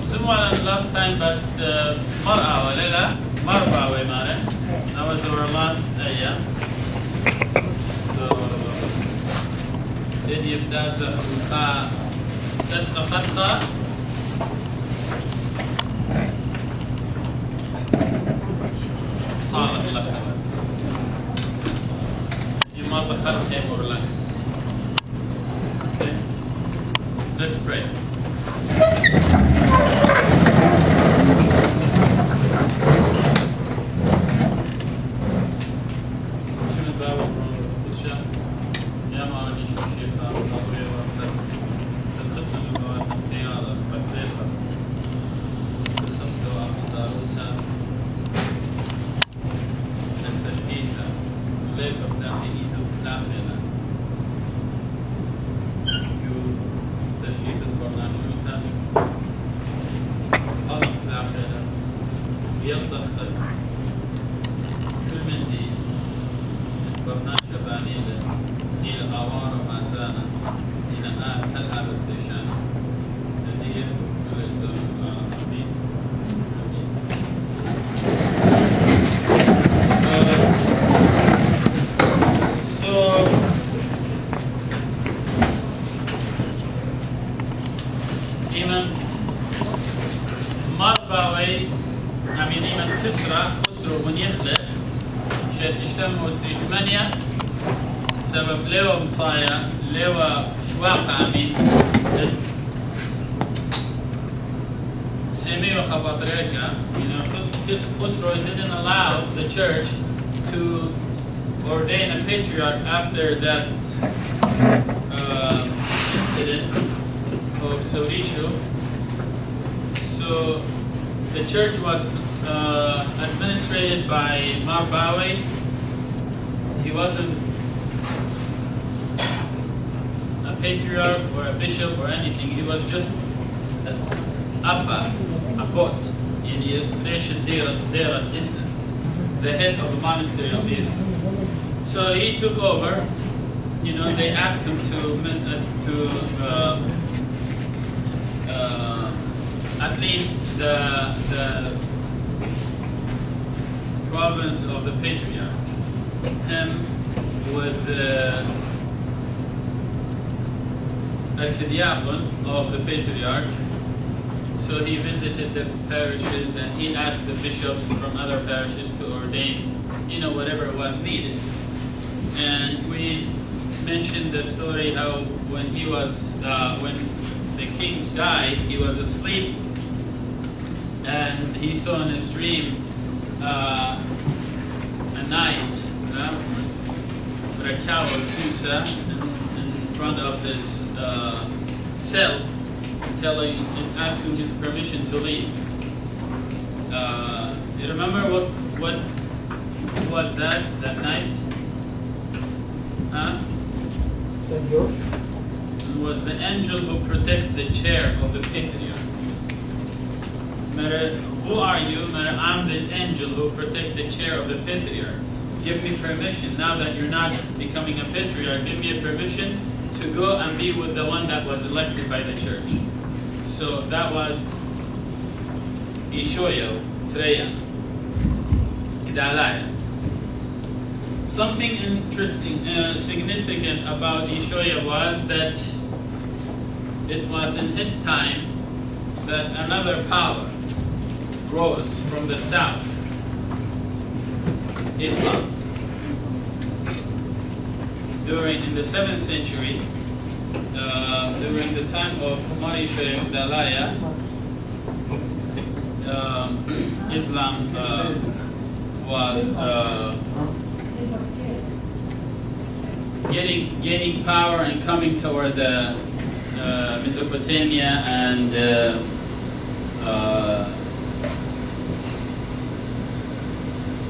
Sulaiman last time بس مرأة ولا لا؟ مربع ويمانة. That was our last ayah. So did يبدأ زخرفا تسقطتها صارت لك. ما ذكرت أمر لك. Okay. Let's pray. سبب لوا مصايا لوا شواق عمين سمي وخبطريكا Khusro didn't allow the church to ordain a patriarch after that incident of Sorisho. So the church was administrated by Marbawi. He wasn't a patriarch or a bishop or anything. He was just a bot in the Islam, the head of the monastery of Islam. So he took over. You know, they asked him to at least the province of the patriarch. Him with the archdiakon of the patriarch. So he visited the parishes and he asked the bishops from other parishes to ordain, you know, whatever was needed. And we mentioned the story how when he was, when the king died, he was asleep and he saw in his dream a knight, with a cow or Susa in front of his cell, asking his permission to leave. You remember what was that night? Huh? St. George? It was the angel who protected the chair of the patriarch. Who are you? I'm the angel who protects the chair of the patriarch. Give me permission, now that you're not becoming a patriarch, give me a permission to go and be with the one that was elected by the church. So that was Ishoyo, Treya, Hidalaya. Something interesting, significant about Ishoya was that it was in his time that another power rose from the south, Islam. In the 7th century, during the time of Marisha Dalaya, Islam was gaining power and coming toward the Mesopotamia and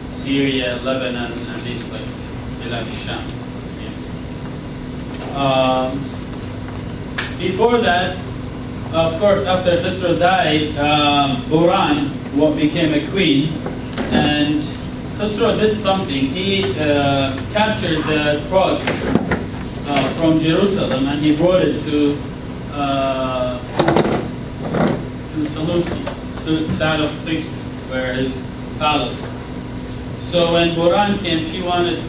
Syria, Lebanon, and these places, Bilad Sham. Before that, of course, after Khusro died, Buran became a queen, and Khusro did something. He captured the cross from Jerusalem and he brought it to south of Qism, where his palace was. So when Buran came, she wanted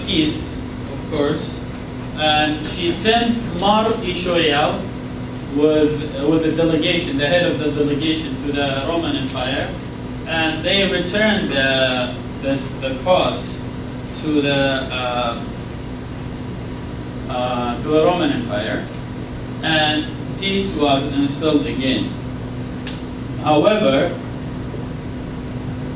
peace, of course, and she sent Mar Ishoyal with the delegation, the head of the delegation to the Roman Empire, and they returned the cause to the Roman Empire, and peace was installed again. However,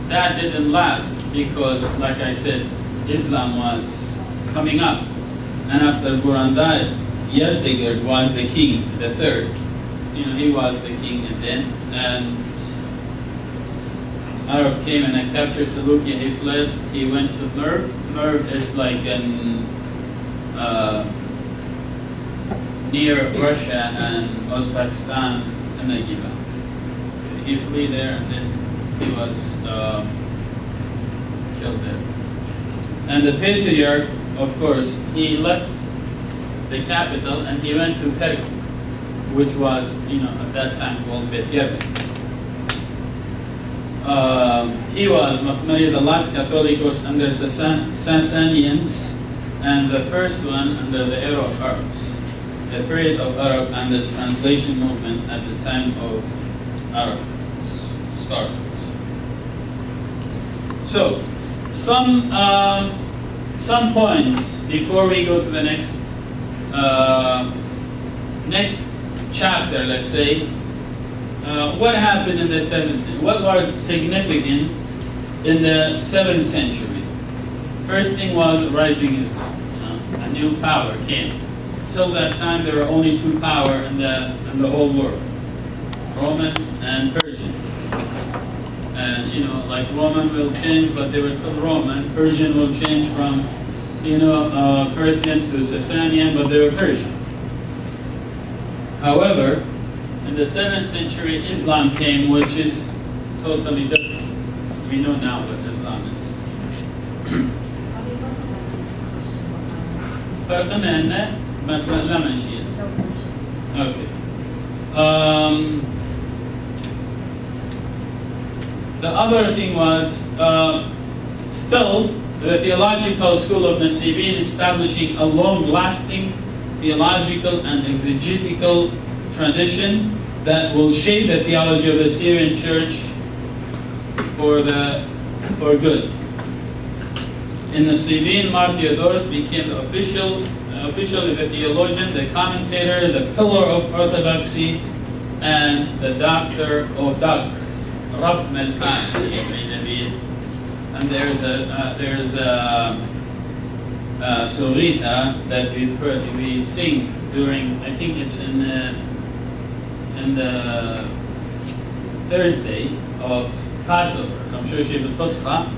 that didn't last because, like I said, Islam was coming up, and after Buran died, Yazdegerd was the king, the third. He was the king, and then Arab came and captured Seleucia. He fled. He went to Merv. Merv is like near Russia and Uzbekistan and Nagiba. He fled there, and then he was killed there. And the patriarch, of course, he left the capital and he went to Kirk, which was, at that time called Bet Yemen. He was Mahmud, the last Catholicos under Sasanians, and the first one under the era of Arabs, the period of Arab and the translation movement at the time of Arab started. So, some points before we go to the next chapter, let's say. What happened in the 7th century? What was significant in the 7th century? First thing was rising Islam. A new power came. Till that time, there were only two powers in the whole world: Roman and Persian. And like Roman will change, but they were still Roman. Persian will change from Parthian to Sasanian, but they were Persian. However, in the 7th century, Islam came, which is totally different. We know now what Islam is. Okay. The other thing was still the theological school of Nasibin establishing a long-lasting theological and exegetical tradition that will shape the theology of the Syrian church for good. In Nasibin, Mar Theodorus became the officially the theologian, the commentator, the pillar of orthodoxy, and the doctor of doctors. Rab Malpan. And there's a Surita that we sing during, I think it's in the Thursday of Passover. I'm sure she will Pascha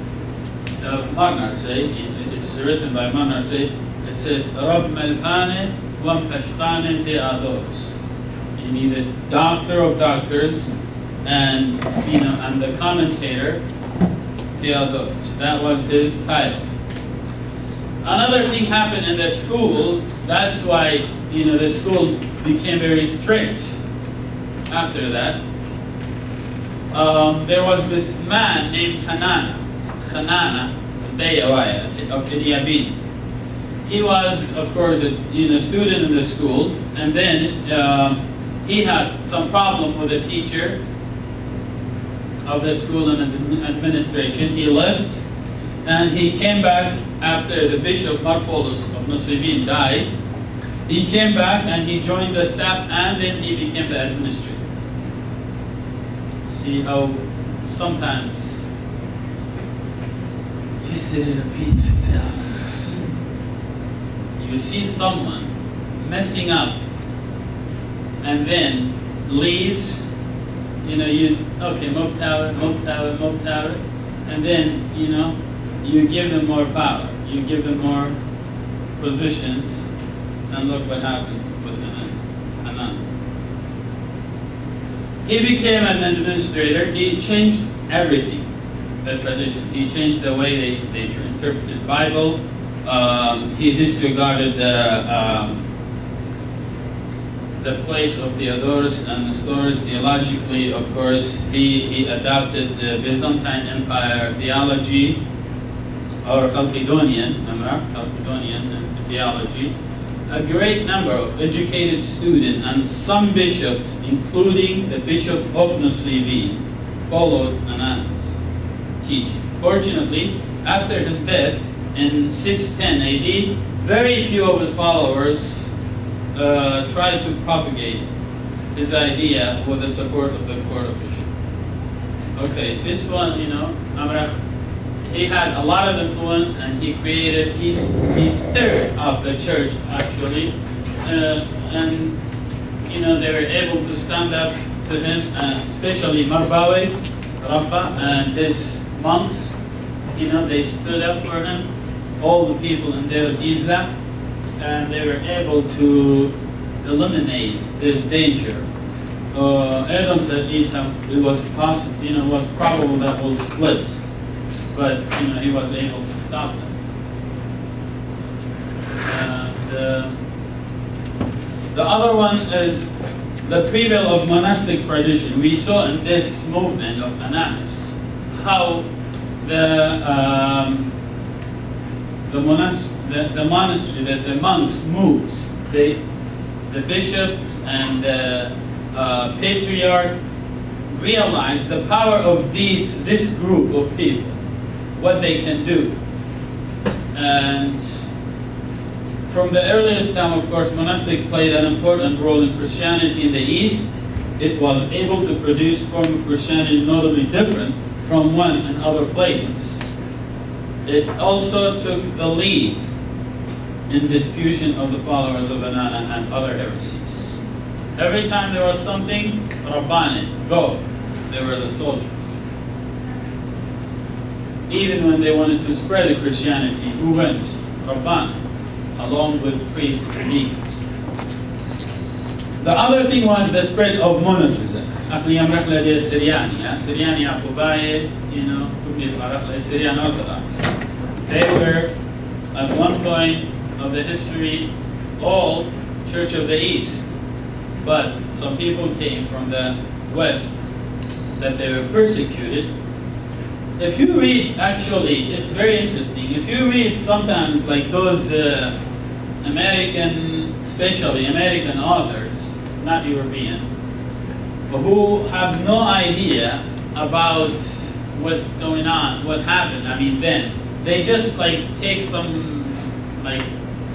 of Marnarsay. It's written by Marnarsay. It says Rab Malpane Wam Pashkane Theodoros. Meaning the doctor of doctors and and the commentator Theodoros. That was his title. Another thing happened in the school. That's why the school became very strict. After that, there was this man named Hanana of Ilyabin. He was, of course, a student in the school, and then he had some problem with the teacher of the school and administration. He left, and he came back after the bishop Marpolos of Nasibin died. He came back and he joined the staff, and then he became the administrator. See how sometimes history repeats itself. You see someone messing up and then leaves, mob tower, and then, you give them more power, you give them more positions, and look what happened with Hanan. He became an administrator. He changed everything, the tradition. He changed the way they interpreted the Bible. He disregarded the place of Theodorus and Nestorius theologically. Of course, he adopted the Byzantine Empire theology, or Chalcedonian theology. A great number of educated students and some bishops, including the Bishop of Nusaybin, followed Anan's teaching. Fortunately, after his death in 610 AD, very few of his followers tried to propagate his idea with the support of the court official. Okay, this one, Amrach, he had a lot of influence, and he stirred up the church actually, and they were able to stand up to him, especially Marbawi, Rabba, and his monks. They stood up for him, all the people in Deir al-Izla, and they were able to eliminate this danger. It was possible, was probable that will split, but he was able to stop them. And the other one is the prevail of monastic tradition. We saw in this movement of Ananas how the monastery, that the monks moves, the bishops and the patriarch realize the power of this group of people, what they can do. And from the earliest time, of course, monastic played an important role in Christianity in the East. It was able to produce form of Christianity notably different from one in other places. It also took the lead in disputation of the followers of Anana and other heresies. Every time there was something, Rabbani, go. They were the soldiers. Even when they wanted to spread the Christianity, who went? Rabbani, along with priests and deacons. The other thing was the spread of monophysite. Syriani Akubaye, Syrian Orthodox. They were, at one point of the history, all Church of the East. But some people came from the West that they were persecuted. If you read, actually, it's very interesting. If you read sometimes like those especially American authors, not European, who have no idea about what's going on, what happened. Then they just take some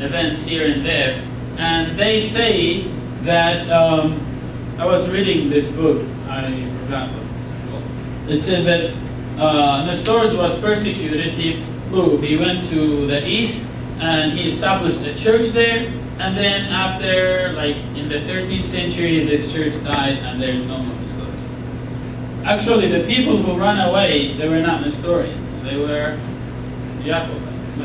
events here and there, and they say that I was reading this book. I forgot what it's called. It says that Nestorius was persecuted. He flew. He went to the east and he established a church there. And then after, in the 13th century, this church died and there's no more Nestorius. Actually, the people who ran away, they were not Nestorians. They were Jacobite,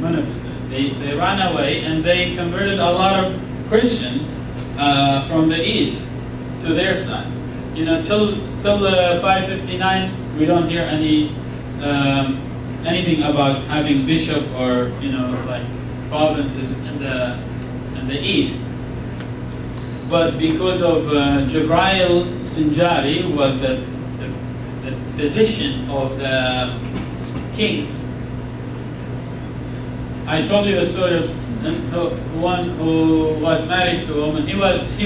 Monophysite. They ran away and they converted a lot of Christians from the east to their side. Till 559, we don't hear anything about having bishop or provinces in the east. But because of Jibril Sinjari, who was the physician of the king. I told you the story of one who was married to a woman. He was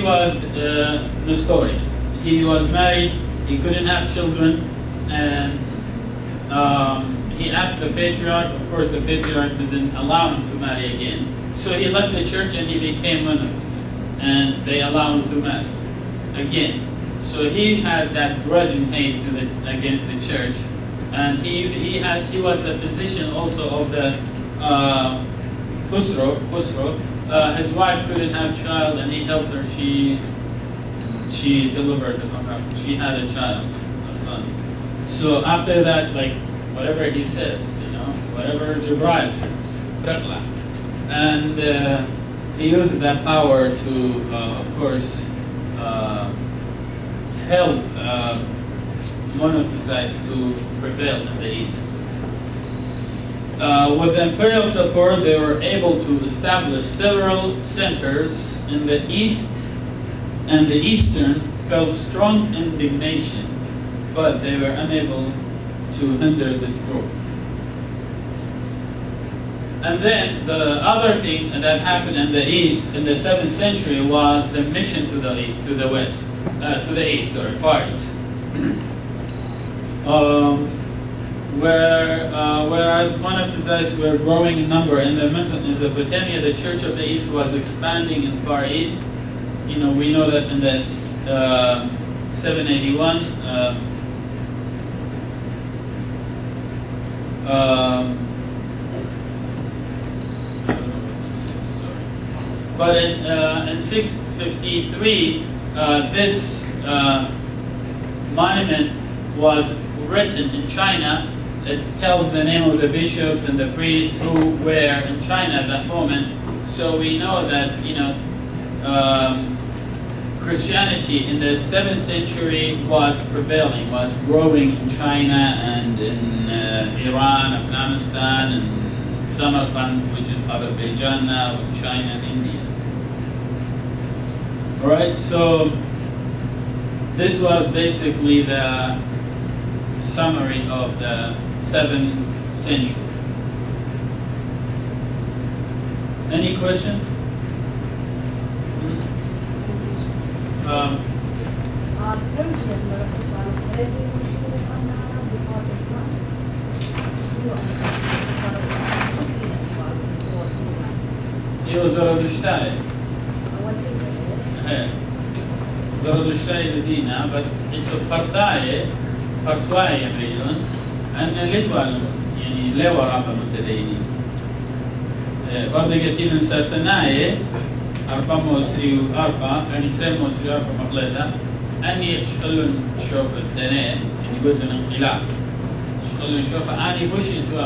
Nestorian. He was married. He couldn't have children, and he asked the patriarch. Of course, the patriarch didn't allow him to marry again. So he left the church and he became monophysite, and they allowed him to marry again. So he had that grudge and hate against the church, and he was the physician also of the Khusro. His wife couldn't have child, and he helped her. She delivered the She had a child, a son. So after that, whatever he says, whatever Jibril says, and he uses that power to, of course, help monophysites to prevail in the East. With imperial support, they were able to establish several centers in the East and the Eastern felt strong indignation, but they were unable to hinder this growth. And then the other thing that happened in the East in the 7th century was the mission to the West, to the East, sorry, Far East. Whereas monophysite were growing in number in the Mesopotamia, the Church of the East was expanding in Far East. We know that in the 781. But in 653, this monument was written in China. It tells the name of the bishops and the priests who were in China at that moment. So we know that Christianity in the 7th century was prevailing, was growing in China and in Iran, Afghanistan, and Samarkand, which is Azerbaijan now, China and India. All right, so this was basically the summary of the 7th century. Any questions? Io Zarathushtrai. Zarathushtrai Medina, but into Partwaye يبريدون أن ليتوال يعني لوا رابع متدينين. برضه كثير من ساسناية 404 يعني 304 مقلدة أني يشغلون شوف الدنيا يعني يقولون انقلاب يشغلون شوف أني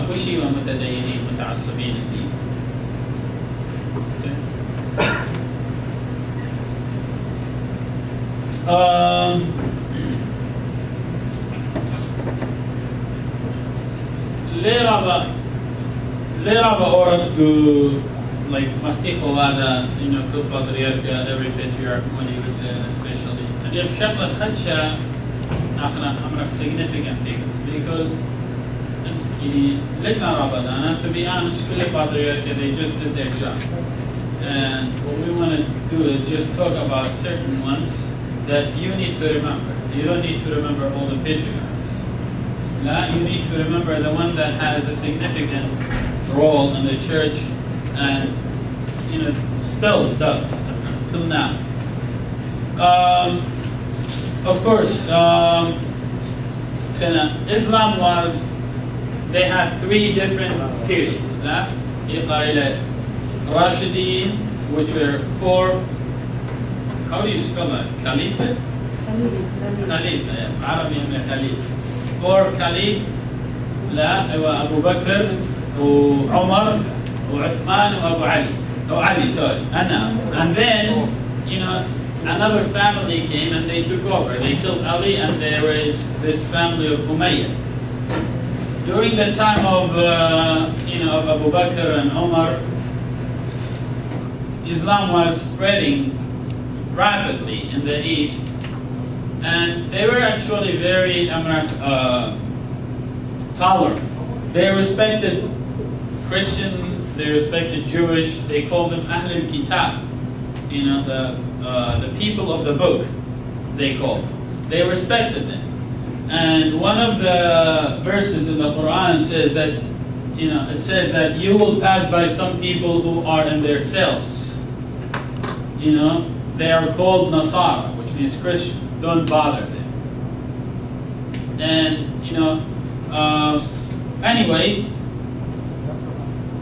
بوشي ومتدينين متعصبين الدين. Lera oras go like Martico Wada, Kut Patriarcha, every patriarch when he was there, especially. And you have Shaklat Hadsha, significant figures because to be honest, Patriarcha, they just did their job. And what we want to do is just talk about certain ones that you need to remember. You don't need to remember all the patriarchs. You need to remember the one that has a significant role in the church and still does till now. Of course, Islam they had 3 different periods. Rashidin, which were 4, how do you spell that? Caliphate? Khalifa, yeah. Arabic Khalif. 4 Caliph, Abu Bakr, Umar, Uthman, Abu Ali. Oh, Ali, sorry. And then, another family came and they took over. They killed Ali and there was this family of Umayyad. During the time of Abu Bakr and Umar, Islam was spreading rapidly in the East. And they were actually very tolerant. They respected Christians, they respected Jewish, they called them Ahl al-Kitab, the people of the book, they called them. They respected them. And one of the verses in the Quran says that, it says that you will pass by some people who are in their cells. They are called Nasara, which means Christian. Don't bother them. And, anyway,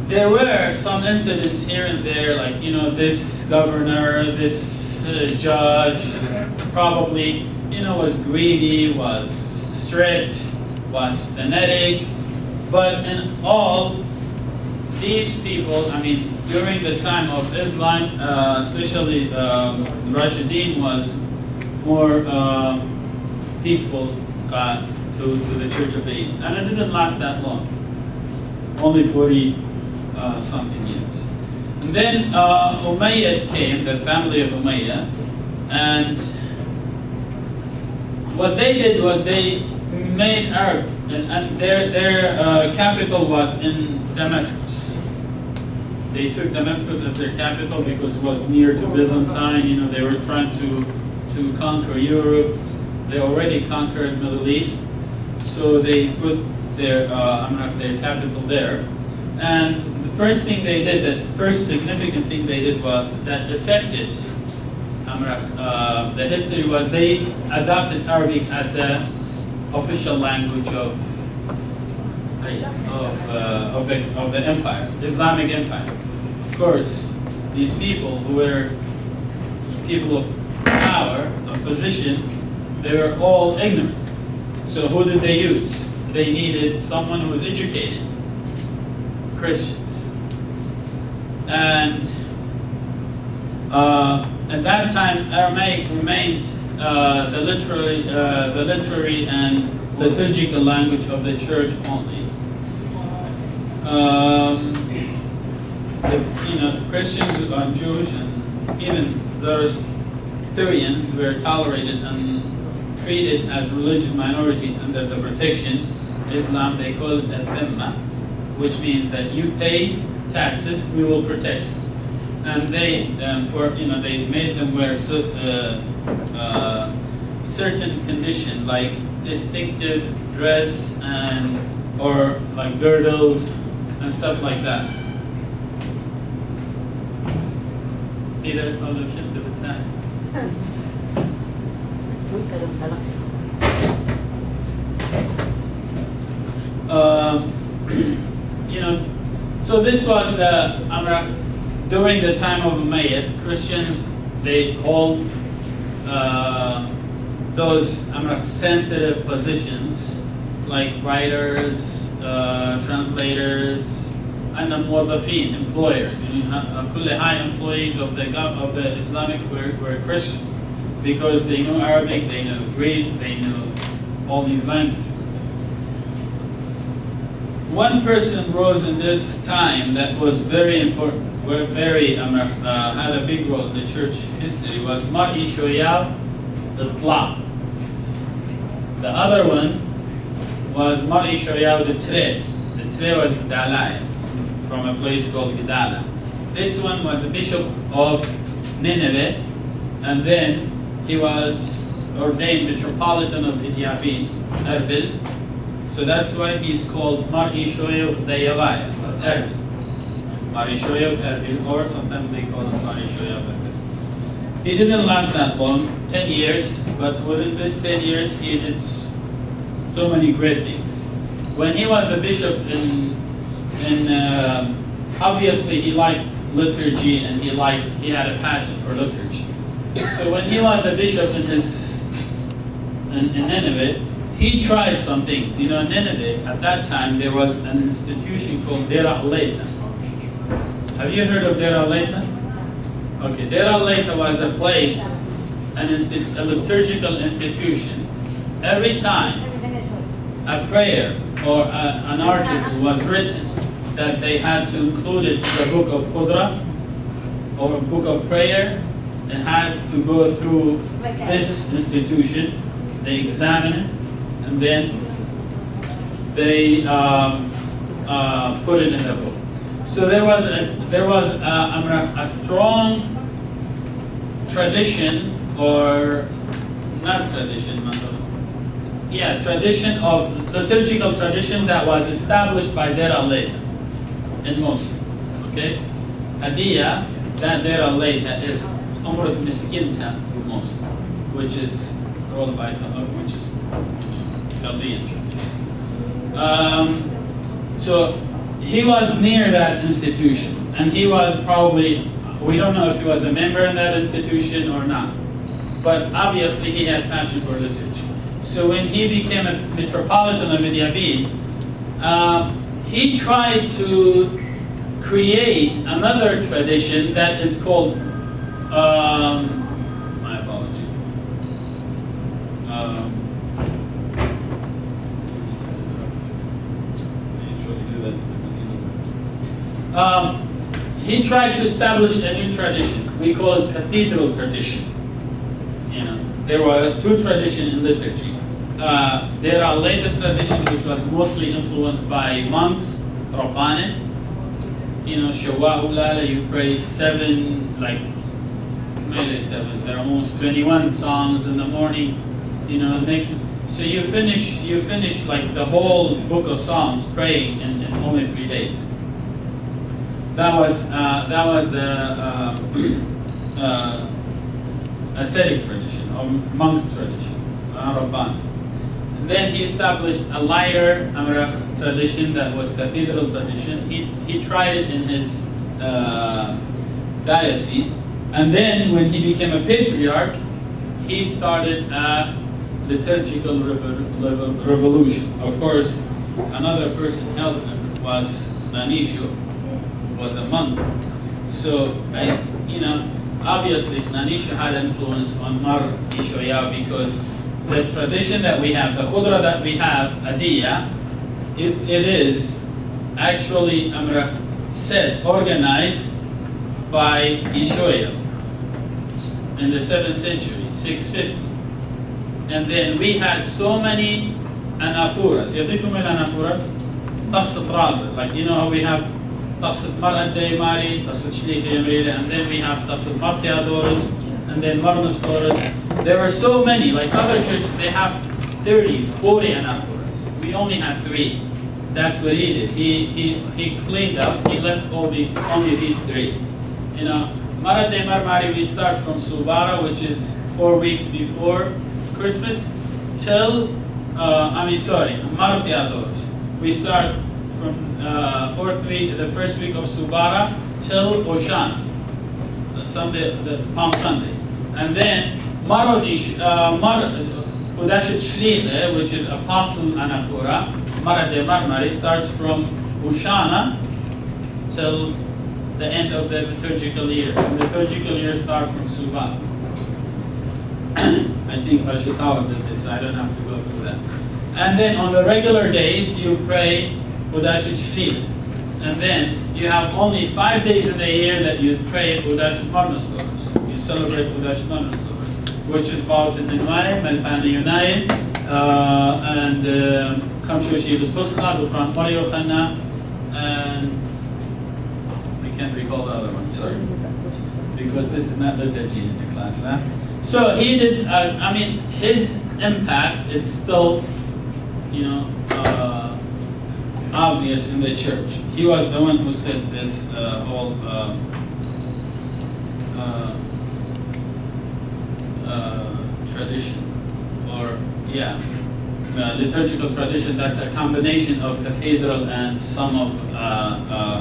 there were some incidents here and there, like, this governor, this judge, probably, was greedy, was strict, was fanatic. But in all, these people, during the time of Islam, especially Rashidin was more peaceful to the Church of the East. And it didn't last that long, only 40 something years. And then Umayyad came, the family of Umayyad, And what they did was they made Arab, and their capital was in Damascus. They took Damascus as their capital because it was near to Byzantine. You know, they were trying to conquer Europe. They already conquered Middle East, so they put their capital there. And the first thing they did, the first significant thing they did was that affected the history was they adopted Arabic as the official language of the empire, Islamic empire. Of course, these people who were people of power, of position, they were all ignorant. So who did they use? They needed someone who was educated, Christians. And at that time, Aramaic remained the literary and liturgical language of the church only. Christians and Jewish and even Zoroastrians were tolerated and treated as religious minorities under the protection. Islam, they call it al-dhimma, which means that you pay taxes, we will protect you. And they, they made them wear certain condition, like distinctive dress or like girdles and stuff like that. So this was during the time of Umayyad. Christians, they hold those sensitive positions like writers, translators, and the muwaddafin, employers. High employees of the Islamic were Christians because they knew Arabic, they knew Greek, they knew all these languages. One person rose in this time that was very important, had a big role in the church history, was Mar'i Shoyab al-Tla. The other one was Mar'i Shoyab al-Tre. The Tre was Gdalai, from a place called Gdala. This one was the bishop of Nineveh, and then he was ordained Metropolitan of Idyabin, Erbil. So that's why he's called Mar'i Shoyab Dayalai, Erbil. Mar'i Shoyab Erbil, or sometimes they call him Mar'i Shoyab Erbil. He didn't last that long, 10 years, but within this 10 years he did so many great things. When he was a bishop obviously he liked liturgy and he had a passion for liturgy. So when he was a bishop in Nineveh, he tried some things. You know, in Nineveh, at that time, there was an institution called Deir al-Layta. Have you heard of Deir al-Layta? Okay, Deir al-Layta was a place, a liturgical institution. Every time a prayer or an article was written, that they had to include it in the book of Qudra or a book of prayer, and had to go through this institution. They examine it, and then they put it in the book. So there was a strong tradition, or not tradition, tradition of liturgical tradition that was established by Deir al-Layta in Mosul. Okay, Hadiya, that Deir al-Layta is Umrat Miskinta in Mosul, which is ruled by Chaldean church. So he was near that institution, and he was probably, we don't know if he was a member in that institution or not, but obviously he had passion for liturgy. So when he became a metropolitan of Idyabin, he tried to create another tradition that is called, my apologies, he tried to establish a new tradition. We call it cathedral tradition. there were two traditions in liturgy. There are later tradition which was mostly influenced by monks, Rabbani. You know, Shawahulala, you pray 7, like, maybe 7, there are almost 21 psalms in the morning, you know, it makes it, so you finish like the whole book of Psalms praying in only 3 days. That was the ascetic tradition, or monk tradition, Rabbani. Then he established a lighter tradition that was cathedral tradition. He tried it in his diocese, and then when he became a patriarch, he started a liturgical revolution. Of course, another person helped him was Nanisho, who was a monk. So, obviously Nanisho had influence on Mar Ishoya, because the tradition that we have, the khudra that we have, Adiyya, it is actually organized by Ishoya in the 7th century, 650. And then we had so many anafuras. يديكم الانافورة تقصد رازة. Like, you know how we have تقصد مرأة ديماري, تقصد شليخة يمريلة, and then we have تقصد مرتيادورس, and then marnastorus. There were so many. Like other churches, they have 30, 40 anaphoras. We only had 3. That's what he did. He cleaned up. He left only these 3. You know, Marat de Marmari, we start from Subara, which is 4 weeks before Christmas, till Marat de Adoros. We start from the first week of Subara till Oshana, the Palm Sunday. And then Udashet Shliche, which is Apostle Anaphora, Marat de Marmari, starts from Ushana till the end of the liturgical year. The liturgical year starts from Suba. I think Ashitawa did this, so I don't have to go through that. And then on the regular days, you pray Udashet Shliche. And then you have only 5 days in the year that you pray Udashet Marnastoros. You celebrate Udashet Marnastoros, which is about in Nuaym, Melpana Yunayim, and Kamshoshi the Pusqa, Dufran Mario Khana, and I can't recall the other one, sorry, because this is not liturgy in the class. Huh? So he did, his impact, it's still, obvious in the church. He was the one who set this whole tradition, or liturgical tradition that's a combination of cathedral and some of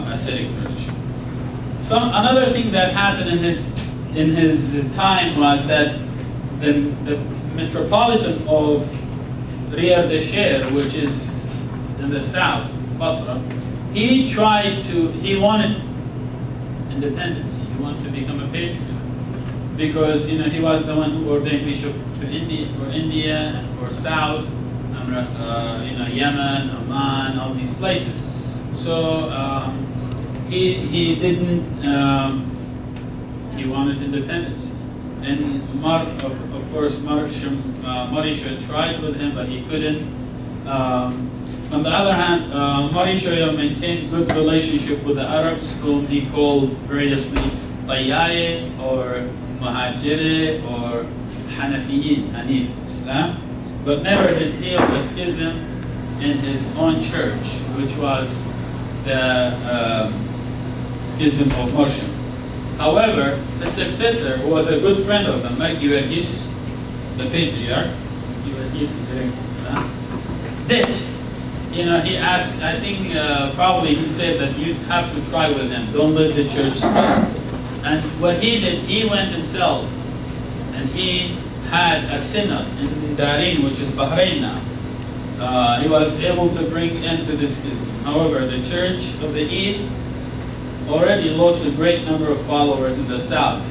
ascetic tradition. Another thing that happened in his time was that the metropolitan of Riyadh al-Sher, which is in the south, Basra, he wanted independence. He wanted to become a patriarch, because he was the one who ordained bishop to India and for South, Yemen, Oman, all these places. So he didn't. He wanted independence, and of course Marisha tried with him, but he couldn't. On the other hand, Marisha maintained good relationship with the Arabs, whom he called variously Tayyaye or Muhajiri or Hanafiyin, Hanifis, but never did heal the schism in his own church, which was the schism of Murshid. However, his successor, who was a good friend of them, like Gewagis, the patriarch, did. He asked, I think probably he said that you have to try with him, don't let the church stop. And what he did, he went himself, and he had a synod in Darin, which is Bahrain now. He was able to bring end to this schism. However, the Church of the East already lost a great number of followers in the south.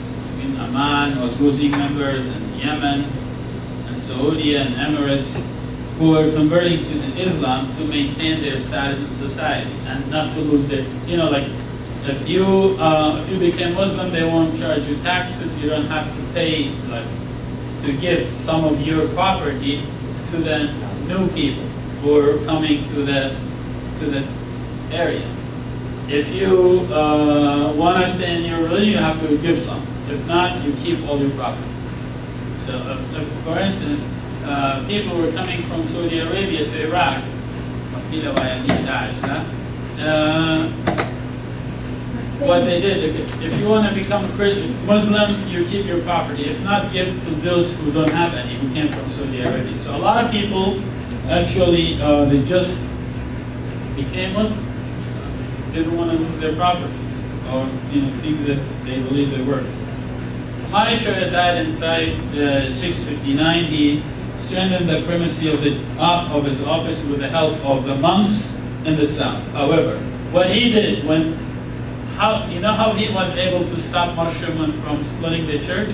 In Amman was losing members, in Yemen, and Saudi and Emirates, who were converting to Islam to maintain their status in society and not to lose their, like if you became Muslim, they won't charge you taxes. You don't have to pay like to give some of your property to the new people who are coming to the area. If you want to stay in your religion, you have to give some. If not, you keep all your property. So, for instance, people were coming from Saudi Arabia to Iraq. What they did, if you want to become a Muslim, you keep your property. If not, give to those who don't have any, who came from Saudi Arabia. So a lot of people, actually, they just became Muslim. They didn't want to lose their properties, or things that they believe they were. Maisha died in 659. He strengthened the primacy of his office with the help of the monks in the south. However, what he did how he was able to stop Marshman from splitting the church?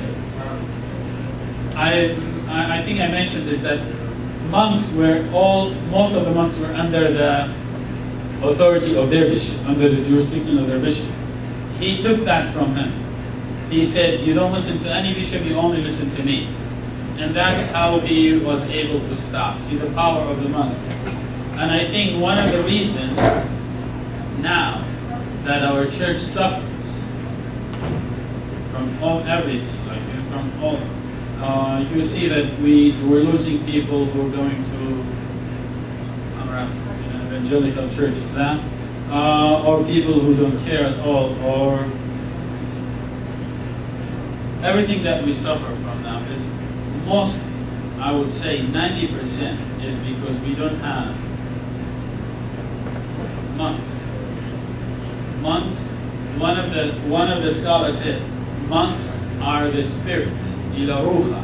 I think I mentioned this, that most of the monks were under the authority of their bishop, under the jurisdiction of their bishop. He took that from him. He said, you don't listen to any bishop, you only listen to me. And that's how he was able to stop. See the power of the monks. And I think one of the reasons now that our church suffers from everything, you see that we're losing people who are going to evangelical churches now, or people who don't care at all, or everything that we suffer from now is I would say 90% is because we don't have monks. Monks, one of the scholars said, monks are the spirit, ila ruha.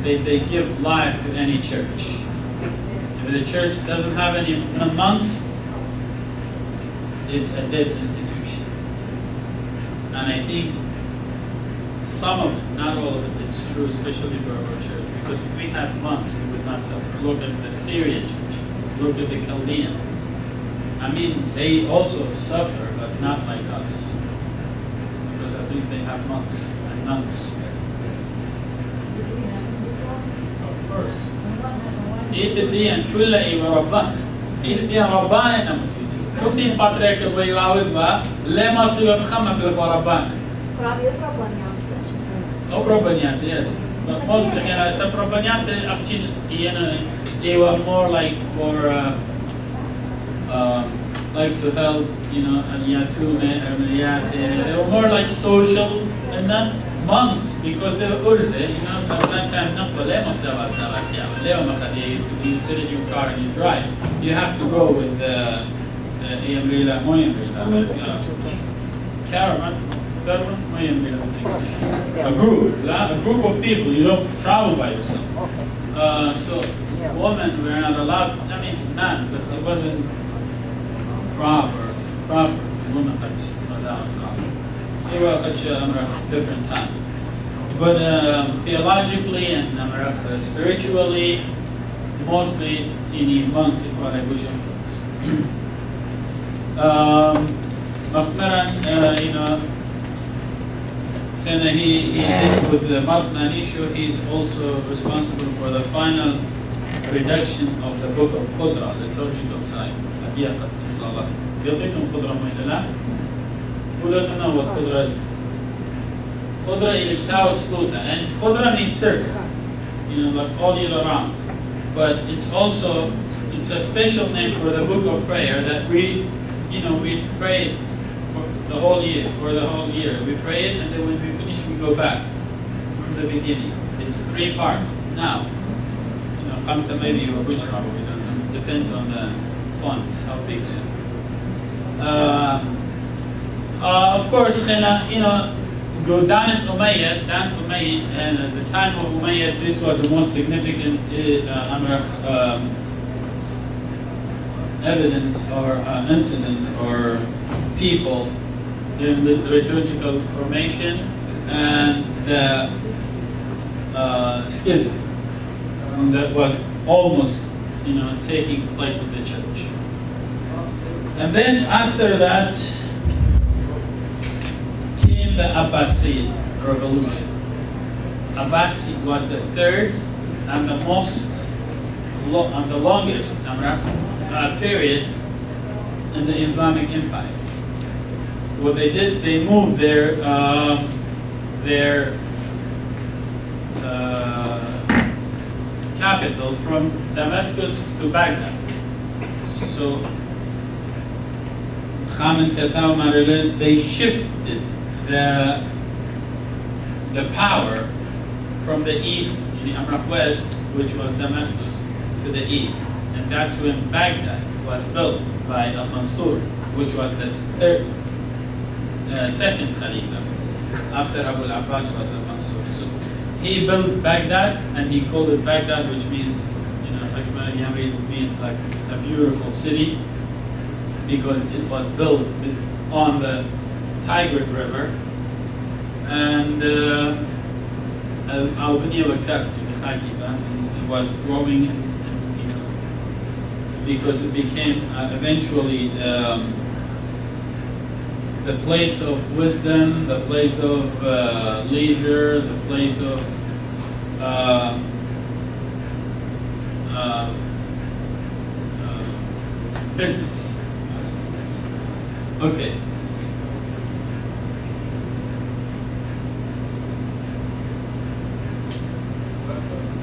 They give life to any church. If the church doesn't have any monks, it's a dead institution. And I think some of it, not all of it, it's true, especially for our church. Because if we had monks, we would not suffer. Look at the Syrian church. Look at the Chaldean. I mean, they also suffer, but not like us. Because at least they have monks and nuns. Of course. إتدين كل وربان إتدين ربان نمتوج كم باتريك ويعود با لما صيب خم بالربان. أو ربانيات, yes. But mostly, some rambanyat actually, they were more like for, like to help, and they were more like social, and not monks, because they were urze, at that time, you sit in your car and you drive. You have to go with the caravan. A group of people. You don't travel by yourself. So women were not allowed. I mean, not, but it wasn't proper. Women had allowed. They were at a different time. But theologically and spiritually, mostly in monk in Paraguayan folks. And he did with the Marknan issue, he's also responsible for the final reduction of the book of Qudra, the liturgical side. Who doesn't know what Qudra is? Qudra is and Qudra means circle, like all year around. But it's a special name for the book of prayer that we pray the whole year, for the whole year. We pray it, and then when we finish, we go back from the beginning. It's 3 parts. Now, Qamta maybe or Bushra, we don't know. Depends on the fonts, how big it is. Of course, go down at Umayyad, and at the time of Umayyad, this was the most significant evidence or incident or people in the liturgical formation and the schism that was almost, taking place in the church. And then after that came the Abbasid revolution. Abbasi was the third and the the longest period in the Islamic Empire. What they did, they moved their capital from Damascus to Baghdad. So they shifted the power from the east, west, which was Damascus, to the east. And that's when Baghdad was built by Al-Mansur, which was the second Khalifa. After Abu al-Abbas was Al-Mansur. So he built Baghdad, and he called it Baghdad, which means, it means like a beautiful city, because it was built on the Tigris River, and it was growing, because it became eventually the place of wisdom, the place of leisure, the place of business. Okay.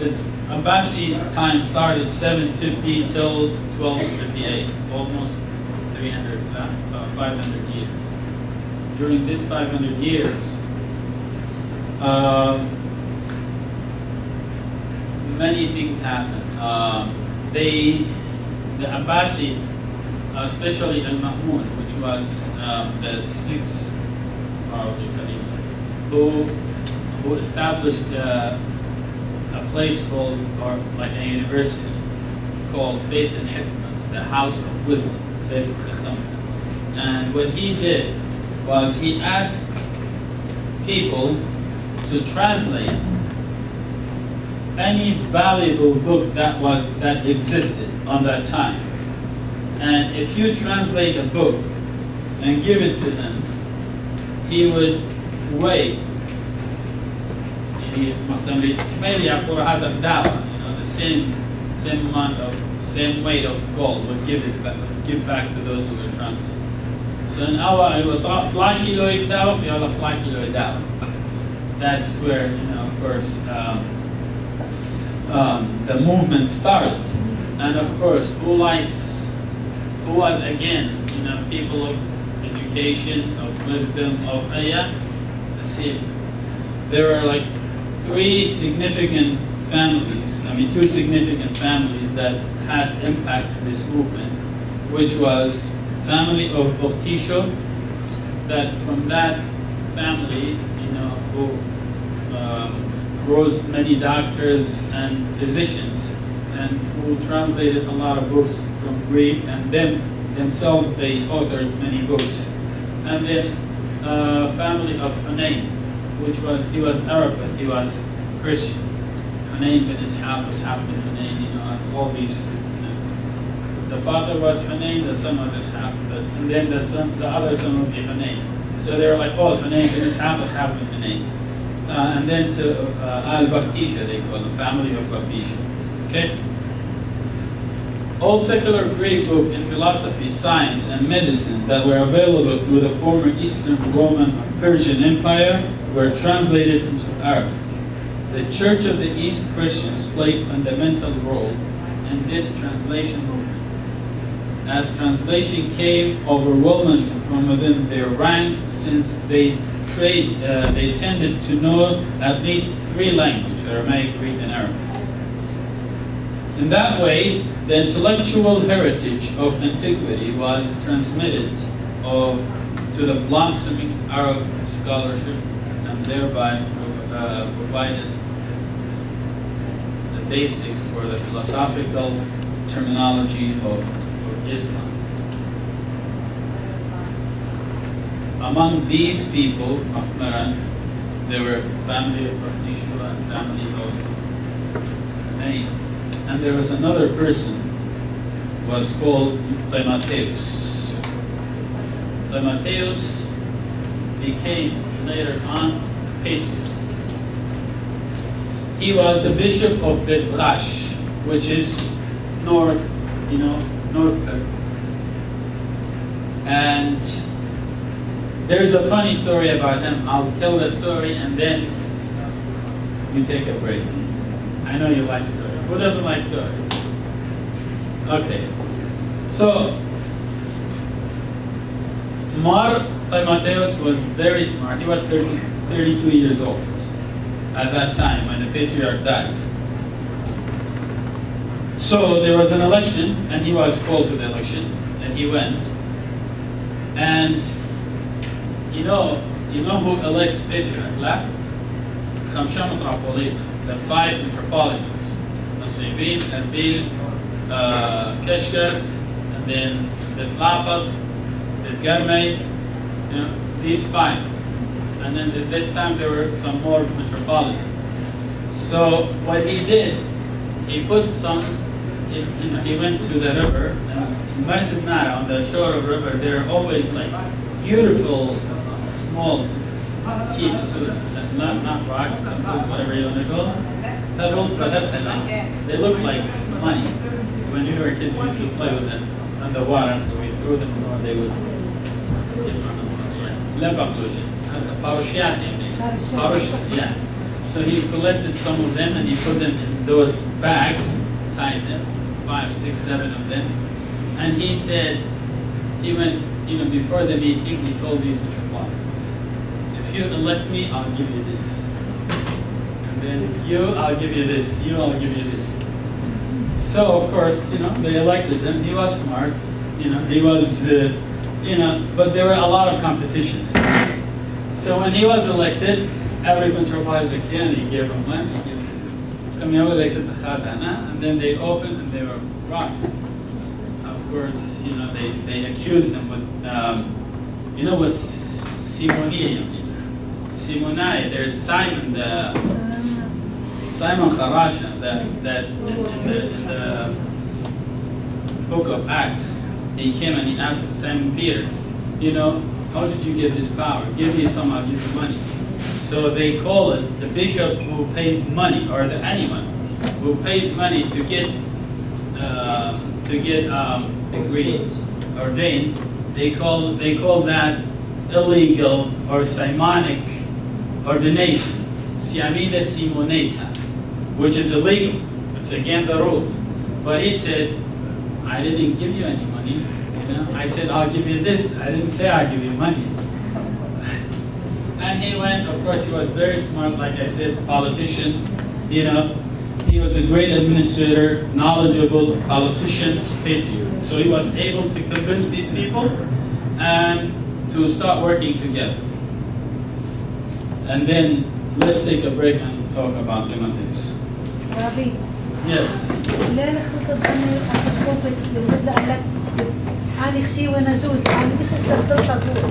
Its Abbasi time started 750 till 1258, almost 500 years. During this 500 years, many things happened. The Abbasi, especially Al-Ma'mun, which was the sixth probably Khalifa, who established a place called, or like a university called Bayt al-Hikmah, the House of Wisdom, Bayt al-Hikmah. And what he did was he asked people to translate any valuable book that existed on that time. And if you translate a book and give it to him, he would weigh the same amount of, same weight of gold would give back to those who were translating. So in our, it was 5 kilo itawak, 5 kilo itawak. That's where, of course, the movement started. And of course, who was again, people of education, of wisdom, of see, there were like two significant families that had impact in this movement, which was family of Tisho, that from that family, who rose many doctors and physicians, and who translated a lot of books from Greek, and themselves they authored many books. And then family of Hunayn, he was Arab, but he was Christian. Hunayn bin Ishaq was bin Hunayn, and all these. The father was Hunayn, the son was Ishaq, and then the other son would be Hunayn. So they were like all Hunayn bin Ishaq bin Hunayn. And then Al-Baftisha, they call them, family of Baftisha. Okay? All secular Greek books in philosophy, science, and medicine that were available through the former Eastern Roman Persian Empire were translated into Arabic. The Church of the East Christians played a fundamental role in this translation movement, as translation came overwhelmingly from within their rank, since they tended to know at least 3 languages, Aramaic, Greek, and Arabic. In that way, the intellectual heritage of antiquity was transmitted to the blossoming Arab scholarship, and thereby provided the basic for the philosophical terminology of Islam. Among these people, there were family of Tisho and family of Nain. And there was another person who was called Timotheus. Timotheus became later on patriarch. he was a bishop of Betlash, which is north, north. And there's a funny story about him. I'll tell the story and then we take a break. I know you like stories. Who doesn't like stories? Okay. So, Mar Timotheus was very smart. He was 32 years old at that time when the patriarch died. So there was an election, and he was called to the election, and he went. And you know who elects patriarch? La? خمسة متروبولية, the 5 metropolitans, Nasibin, Erbil, Kashgar, and then the Tlapad, the Garmay, these 5. And then this time there were some more metropolitans. So what he did, he put some, he went to the river, and in Marsinara, on the shore of the river, there are always like beautiful small keys, not rocks, whatever you want to call them. Pebbles, but they look like money. When we were kids, we used to play with them on the water, so we threw them or they would skip on the water. Yeah. So he collected some of them and he put them in those bags, tied them, 5, 6, 7 of them. And he said, he went, before the meeting, he told these metropolitans, if you elect me, I'll give you this. And then I'll give you this. I'll give you this. So, of course, they elected him. He was smart. He was, but there were a lot of competition. So when he was elected, every metropolitan he gave him money, he gave him this. And then they opened and they were rocks. Of course, they accused him with, with Simonai, there's Simon, Simon Kharasha, that in the book of Acts, he came and he asked Simon Peter, how did you get this power? Give me some, I'll give you money. So they call it the bishop who pays money, or anyone who pays money to get degree ordained. They call that illegal or Simonic ordination, Siamida Simoneta, which is illegal. It's against the rules. But he said, I didn't give you any money. I said, I'll give you this. I didn't say I'll give you money. And he went, of course, he was very smart, like I said, politician. He was a great administrator, knowledgeable politician, patriot. So he was able to convince these people and to start working together. And then let's take a break and talk about Timotheus. Rabbi. Yes. ليه الخطة ضمن الخطوط اللي قال لك أنا خشي ونزوز أنا مش هتقدر تقول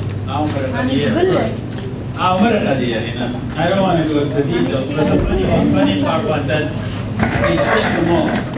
I don't want to go into details, but the funny part was that they checked them all.